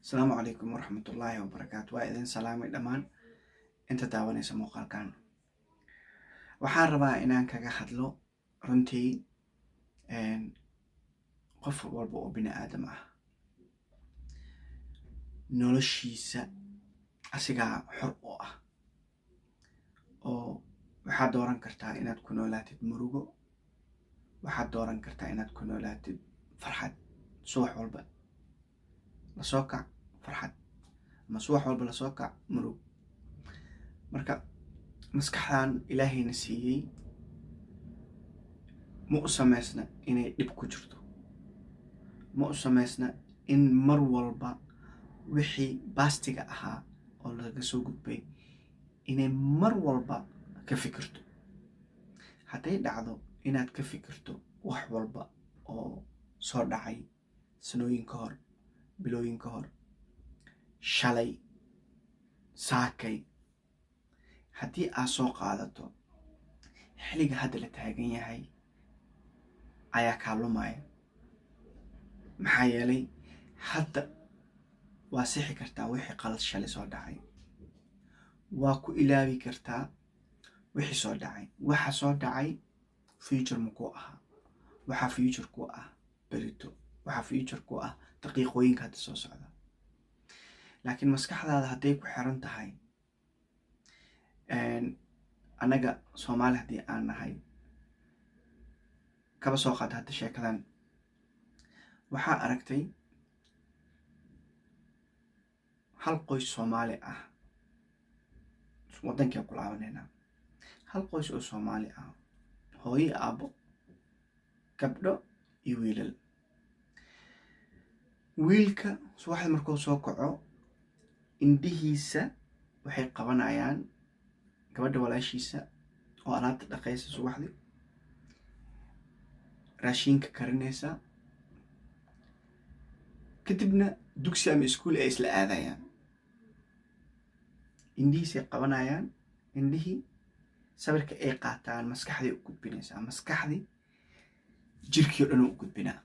السلام عليكم ورحمة الله وبركاته. وإذن سلامي دمان انت داوانيسا muuqaalkan. waxaan rabaa inaan kaga hadlo runtii qof walba oo bini aadam ah noloshiisa asigaa xor u ah oo waxaad dooran kartaa inaad ku noolaatid murugo, waxaad dooran kartaa inaad ku noolaatid farxad. subax walba la soo kac farxad ama subax walba la soo kac murug. marka maskaxdan ilaahayna siiyey ma u samaysna inay dhib ku jirto, ma u samaysna in mar walba wixii baastiga ahaa oo laga soo gudbay inay mar walba ka fikirto. hadday dhacdo inaad ka fikirto wax walba oo soo dhacay sanooyin ka hor, bilooyin ka hor, shalay, saakay, haddii aad soo qaadato xilliga hadda la taagan yahay ayaa kaa lumaya. maxaa yeelay hadda waa sixi kartaa wixii qalad shalay soo dhacay, waa ku ilaawi kartaa wixii soo dhacay. waxa soo dhacay future makuu ahaa, waxaa future ku ah berito, waxaa future ku ah daqiiqooyinka hadda soo socda. laakiin maskaxdaada hadday ku xiran tahay annaga Soomaali haddii aan nahay, kaba soo qaata hadda sheekadan, waxaa aragtay hal qoys Soomaali ah, waddankii ku laabaneynaa, hal qoys oo Soomaali ah, hooyo aabbo, gabdho iyo wiilal. wiilka subaxda markuu soo kaco indhihiisa waxay qabanayaan gabadha walaashiisa oo alaabta dhaqaysa, subaxdii raashinka karinaysa, kadibna dugsi ama iskuul ay isla aadayaan. indhihiisay qabanayaan, indhihii sawirka ay qaataan maskaxday u gudbinaysaa, maskaxdii jirkii o dhan u gudbinaa.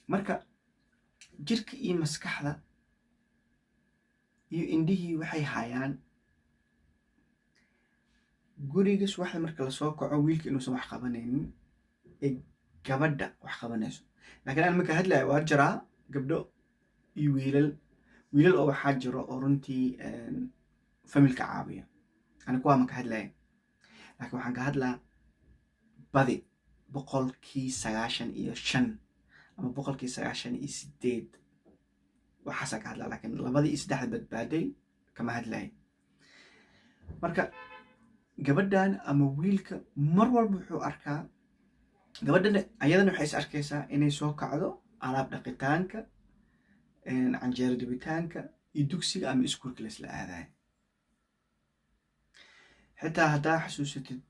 marka jirka iyo maskaxda iyo indhihii waxay hayaan guriga subaxda marka lasoo kaco wiilka inuusan wax qabanaynin ee gabadha wax qabanayso. laakiin aan marka hadlaya waa jiraa gabdho iyo wiilal oo waxaa jiro oo runtii familka caawiya, ani kuwaa maka hadlaya. laakiin waxaan ka hadlaa badi 95% ama 98% waxaasa ka hadlaa, laakiin 2 iyo 3 badbaaday kama hadlaya. marka gabadhan ama wiilka mar walba wuxuu arkaa gabadhan, ayadana waxay is arkaysaa inay soo kacdo alaab dhaqitaanka, canjeero dubitaanka iyo dugsiga ama iskuulka la isla aadayo. xitaa haddaa xasuusatid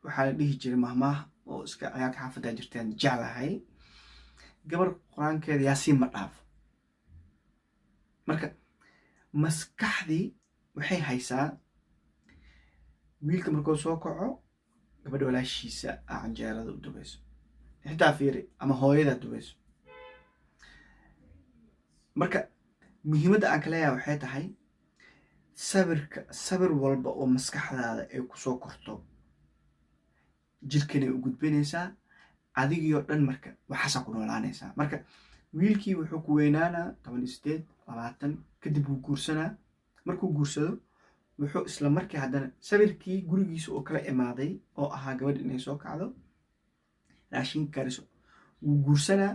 waxaa la dhihi jiray mahmaah oo iska ciyaalka xaafaddaa jirtaan jeclahay, gabar qur-aankeeda yaasiin ma dhaafo. marka maskaxdii waxay haysaa wiilka markuu soo kaco gabadha walaashiisa canjeerada u dubayso, xitaa fiiri ama hooyada dubayso. marka muhiimadda aan ka leeyahay waxay tahay sawir walba oo maskaxdaada ay kusoo korto jirkanay u gudbinaysaa, adigii oo dhan marka waxaasaa ku noolaanaysaa. marka wiilkii wuxuu ku weynaanaa 18, 20, kadib wuu guursanaa. markuu guursado wuxuu isla markii haddana sawirkii gurigiisa oo kala imaaday oo ahaa gabadha inay soo kacdo raashinka kariso, wuu guursanaa.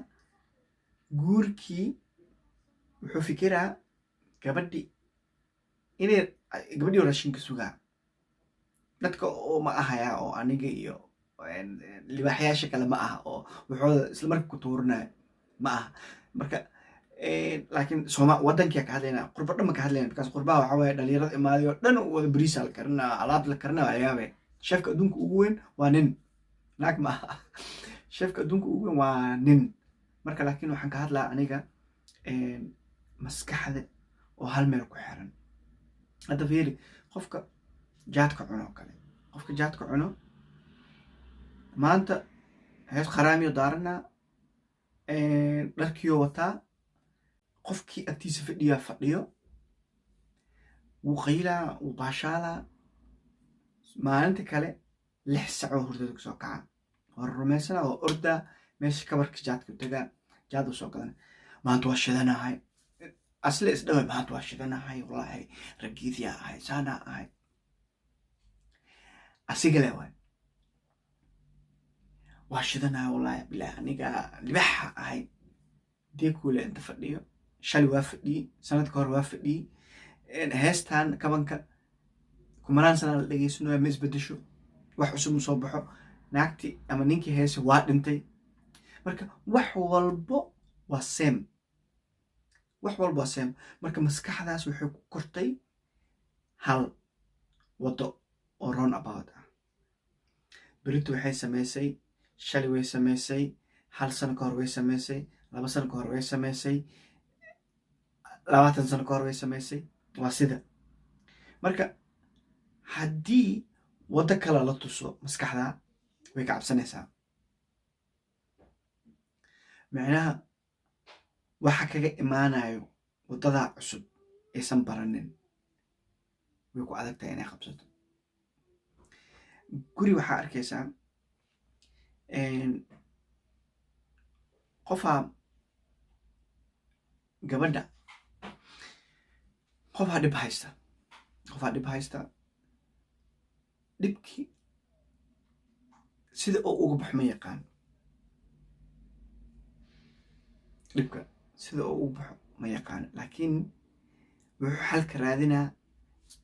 guurkii wuxuu fikiraa gabadhii oo raashinka sugaa. dadka oo ma ahaya oo aniga iyo libaaxyaasha kale ma aha oo wuxuu isla markii ku tuurinayo ma aha. marka laakiin waddankia ka hadlayna, qurbo dhan ma ka hadlayna, bikaas qurbaha waxaa waye dhalinyarada imaaday oo dhan wada bariisa la karinaa, alaab la karinaa waa yaabe. sheefka adduunka ugu weyn waa nin, naag ma aha. sheefka adduunka ugu weyn waa nin. marka laakiin waxaan ka hadlaa aniga maskaxda oo hal meel ku xiran. hadda fiiri qofka jaadka cuno oo kale, qofka jaadka cuno maanta hees qaraamiyo daaranaa, dharkiyo wataa, qofkii agtiisa fadhiyaa fadhiyo wuu qaylaa wuu baashaalaa maalinta kale 6 sacoo hurdada kusoo kaca waa rumaysanaa waa ordaa meesha kabarka jaadka tagaa jaad u soo gadan maanta waa shidanahay asle isdhawe maanta waa shidanahay wallaahi ragiidyaa ahay saanaa ahay asigale waay waa shidanahay wallaahi bilaa aniga libaxa ahay dee kuule inta fadhiyo shalay waa fadhiyey sanadka hore waa fadhiyey heestan kabanka kumanaan sana la dhegeysanaya ma isbedesho wax cusub ma soo baxo naagtii ama ninkii heese waa dhintay marka wax walbo waa same marka maskaxdaas waxay ku kortay hal wado oo round about ah berito waxay samaysay shalay way samaysay hal sano ka hor way samaysay 2 sano ka hor way samaysay 20 sano ka hor way samaysay waa sida marka haddii wado kale la tuso maskaxda way ka cabsanaysaa macnaha waxa kaga imaanayo wadada cusub aysan baranin way ku adagtahay inay qabsato guri waxaa arkaysaa qofaa gabadha qofaa dhib haysta dhibkii sida oo uga baxo ma yaqaan dhibka sida oo uga baxo ma yaqaan laakiin wuxuu xalka raadinaa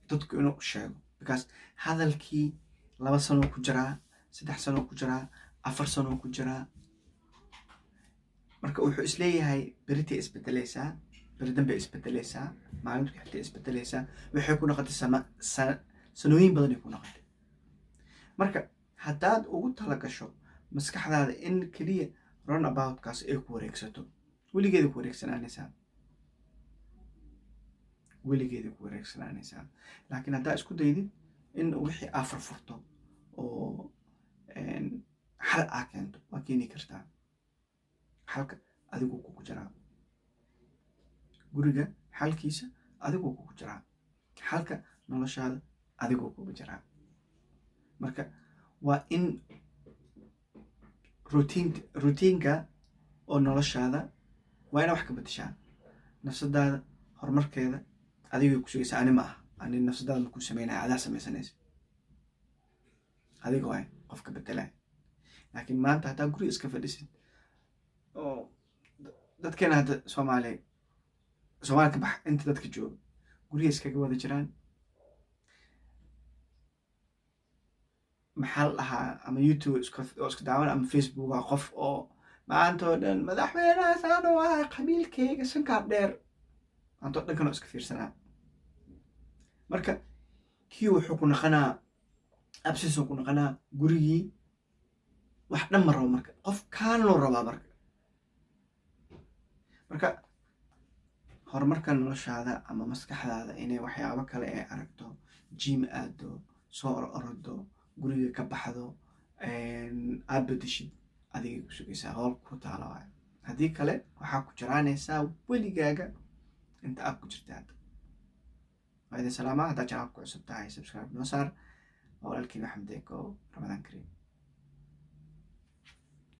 dadku inuu sheego because hadalkii 2 sano ku jiraa 3 sano ku jiraa 4 sano ku jiraa marka wuxuu isleeyahay beritay isbedelaysaa beridan bay isbedelaysaa maalintu xigtay isbedelaysaa waxay ku noqotay sanooyin badan ay ku noqotay marka haddaad ugu tala gasho maskaxdaada in keliya run aboutkaas ay ku wareegsato weligeeda ku wareegsanaanaysaa laakiin haddaa isku daydid in wixii aa furfurto oo xal aa keento waa keeni kartaa xalka adiguu kugu jiraa guriga xalkiisa adiguu kugu jiraa xalka noloshaada adiguu kugu jiraa marka waa in routiinka oo noloshaada waa ina wax ka bedeshaa nafsadaada horumarkeeda adigay ku sugaysaa ani ma aha ani nafsadaada makuu sameynaya adaa samaysanaysa adiga waay qofka bedelaya laakiin maanta haddaa guriga iska fadhisid oo dadkeena hadda soomaaliya ka bax inta dadka jooga guriga iskaga wada jiraan maxaa la dhahaa ama YouTube oo iska daawan ama Facebook waa qof oo maanta oo dhan madaxweynaha saan oo ah qabiilkayga sankaab dheer maanta oo dhankan oo iska fiirsanaa marka kii wuxuu ku naqanaa absisoo ku naqanaa gurigii wax dhan ma rabo marka qof kaaloo rabaa marka horumarka noloshaada ama maskaxdaada inay waxyaabo kale ay aragto jim aado soo orordo guriga ka baxdo aad bedeshid adigay ku sugaysaa howl ku taala waay haddii kale waxaa ku jiraanaysaa weligaaga inta aad ku jirta hadda waa idin salaama haddaa channelka ku cusub tahay subscribe noo saar walaalkiin Axmed Deeko Ramadaan Kariim